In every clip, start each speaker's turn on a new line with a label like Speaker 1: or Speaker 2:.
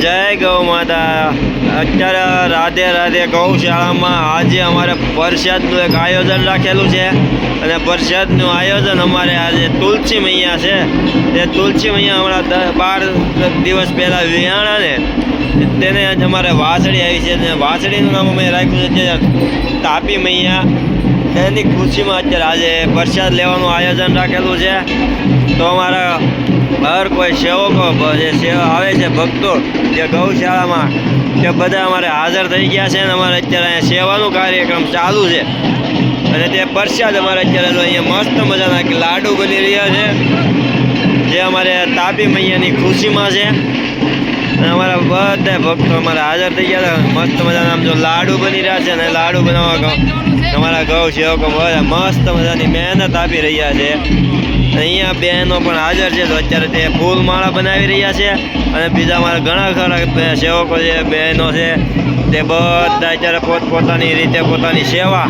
Speaker 1: जय गौ माता। અત્યારે રાધે રાધે ગૌશાળામાં આજે અમારે પ્રસાદનું એક આયોજન રાખેલું છે અને પ્રસાદનું આયોજન અમારે આજે તુલસી મૈયા છે। તે તુલસી મૈયા હમણાં 12 દિવસ પહેલાં વિહાણા ને તેને જ અમારે વાસળી આવી છે અને વાસળીનું નામ અમે રાખ્યું છે તાપી મૈયા। તેની ખુશીમાં અત્યારે આજે પ્રસાદ લેવાનું આયોજન રાખેલું છે। તો અમારા હર કોઈ સેવકો જે આવે છે ભક્તો જે ગૌશાળામાં તે બધા અમારે હાજર થઈ ગયા છે અને અમારે અત્યારે અહીંયા સેવાનું કાર્યક્રમ ચાલુ છે અને તે પ્રસાદ અમારે અત્યારે અહીંયા મસ્ત મજાના લાડુ બની રહ્યા છે જે અમારે તાપી મૈયાની ખુશીમાં છે અને અમારા બધા ભક્તો અમારે હાજર થઈ ગયા હતા। મસ્ત મજાના આમ જો લાડુ બની રહ્યા છે અને લાડુ બનાવવા અમારા ગૌ સેવકો બધા મસ્ત મજાની મહેનત આપી રહ્યા છે। અહીંયા બહેનો પણ હાજર છે તો અત્યારે તે ફૂલ માળા બનાવી રહ્યા છે અને બીજા અમારા ઘણા ખરા સેવકો છે બહેનો છે તે બધા અત્યારે પોતપોતાની રીતે પોતાની સેવા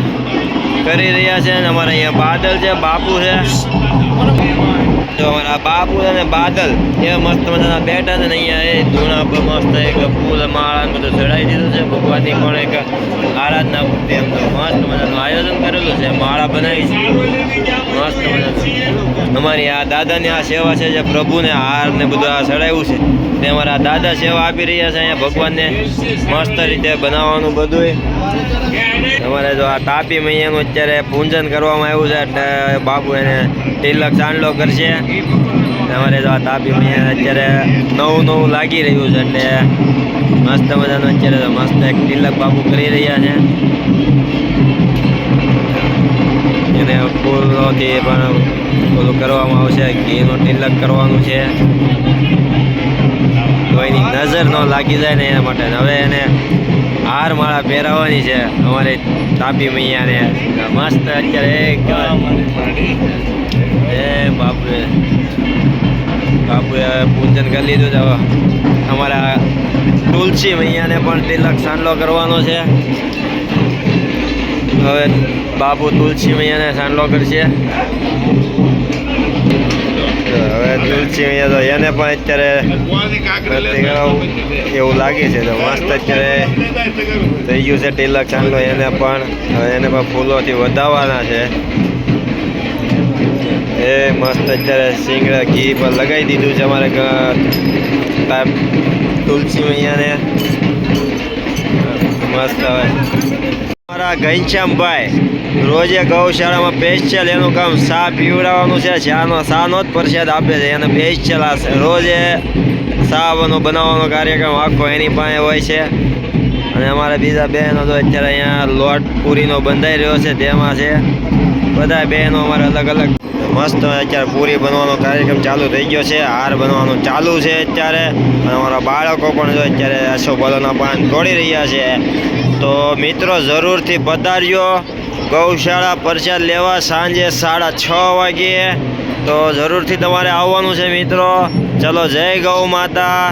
Speaker 1: કરી રહ્યા છે અને અમારા અહીંયા બાદલ છે બાપુ છે તો અમારા બાપુ અને બાદલ એ મસ્ત મજાના બેઠા છે ને અહીંયા એ ધૂણા પર મસ્ત એક ફૂલ માળા બધું ચડાવી દીધું છે ભગવાનની પણ એક આરાધના મૂર્તિ એમ તો મસ્ત મજાનું આયોજન કરેલું છે માળા બનાવી છે મસ્ત મજાનું। અમારી આ દાદાની આ સેવા છે જે પ્રભુને હાર ને બધું આ ચડાવ્યું છે તે અમારા દાદા સેવા આપી રહ્યા છે અહીંયા ભગવાનને મસ્ત રીતે બનાવવાનું બધું। અમારે જો આ તાપી મૈયાનું અત્યારે પૂજન કરવામાં આવ્યું છે એટલે બાપુ એને તિલક ચાંદલો કરશે। અમારે જો આ તાપી મૈયા અત્યારે નવું લાગી રહ્યું છે એટલે મસ્ત મજાનું અત્યારે મસ્ત એક તિલક બાપુ કરી રહ્યા છે એને ફૂલોથી પણ ઓલું કરવામાં આવશે ઘીનું તિલક કરવાનું છે કોઈની નજર ન લાગી જાય ને એના માટે હવે એને હાર માળા પહેરાવવાની છે અમારે તાપી મૈયાને મસ્ત અત્યારે બાપુએ પૂજન કરી લીધું છે। હવે અમારા તુલસી મૈયાને પણ તિલક સાંડલો કરવાનો છે। હવે બાપુ તુલસી મૈયાને સાંડલો કરશે। હવે તુલસી મૈયા તો એને પણ અત્યારે એવું લાગે છે તો મસ્ત અત્યારે થઈ ગયું છે તિલક ચાંદલો એને પણ હવે એને પણ ફૂલોથી વધાવવાના છે એ મસ્ત અત્યારે શીંગડા ઘી પર લગાવી દીધું છે અમારે તુલસી મૈયાને મસ્ત। હવે અમારા ઘનશ્યામભાઈ રોજે ગૌશાળામાં સ્પેશિયલ એનું કામ ચા પીવડાવવાનું છે। ચાનો જ પ્રસાદ આપે છે એને સ્પેશિયલ રોજે ચા બનાવવાનો કાર્યક્રમ આખો એની પાસે હોય છે અને અમારા બીજા બહેનો તો અત્યારે અહીંયા લોટ પૂરીનો બંધાઈ રહ્યો છે તેમાં છે બધા બહેનો અમારે અલગ અલગ મસ્ત અત્યારે પૂરી બનવાનો કાર્યક્રમ ચાલુ થઈ ગયો છે હાર બનવાનું ચાલુ છે અત્યારે અને અમારા બાળકો પણ જો અત્યારે અશોકવાલાના પાન તોડી રહ્યા છે। તો મિત્રો જરૂરથી પધારજો ગૌશાળા પ્રસાદ લેવા સાંજે 6:30 વાગ્યે તો જરૂરથી તમારે આવવાનું છે મિત્રો। ચલો જય ગૌ માતા।